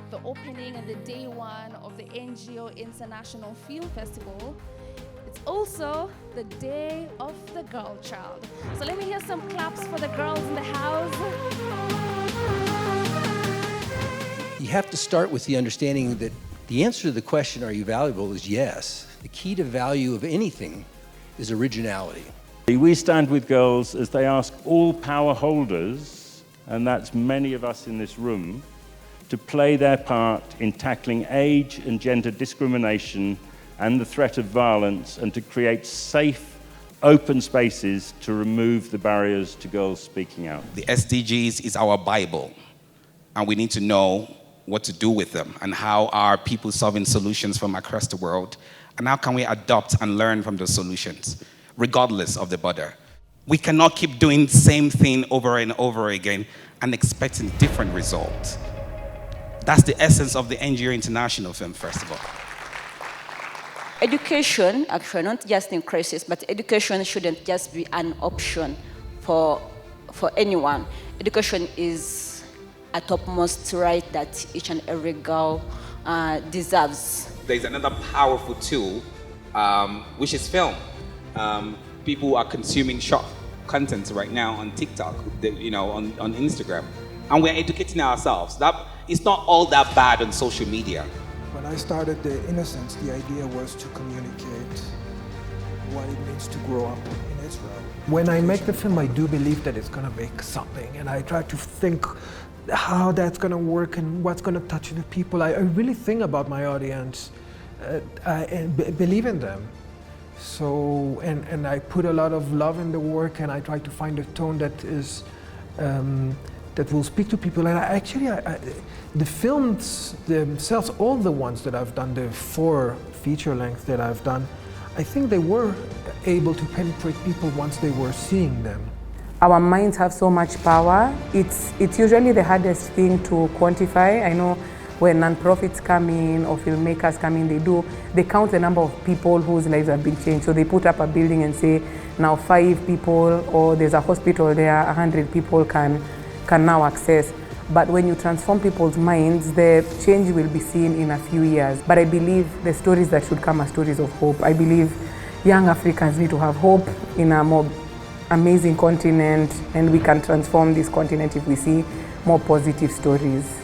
the opening and the day one of the NGO International Film Festival, it's also the day of the girl child. So let me hear some claps for the girls in the house. You have to start with the understanding that the answer to the question, are you valuable, is yes. The key to value of anything is originality. We stand with girls as they ask all power holders, and that's many of us in this room, to play their part in tackling age and gender discrimination and the threat of violence, and to create safe, open spaces to remove the barriers to girls speaking out. The SDGs is our Bible, and we need to know what to do with them, and how are people solving solutions from across the world, and how can we adopt and learn from those solutions, regardless of the border. We cannot keep doing the same thing over and over again and expecting different results. That's the essence of the NGO International Film Festival. Education, actually, not just in crisis, but education shouldn't just be an option for anyone. Education is a topmost right that each and every girl deserves. There's another powerful tool, which is film. People are consuming short content right now on TikTok, on Instagram, and we're educating ourselves. That it's not all that bad on social media. When I started the Innocence, the idea was to communicate what it means to grow up in Israel. When I make the film, I do believe that it's going to make something, and I try to think how that's going to work and what's going to touch the people. I really think about my audience and believe in them. So, and I put a lot of love in the work, and I try to find a tone that is that will speak to people. And the films themselves, all the ones that I've done, the 4 feature lengths that I've done, I think they were able to penetrate people once they were seeing them. Our minds have so much power. It's usually the hardest thing to quantify. I know when non-profits come in or filmmakers come in, they count the number of people whose lives have been changed. So they put up a building and say, now 5 people, or there's a hospital there, 100 people can now access. But when you transform people's minds, the change will be seen in a few years. But I believe the stories that should come are stories of hope. I believe young Africans need to have hope in a more amazing continent, and we can transform this continent if we see more positive stories.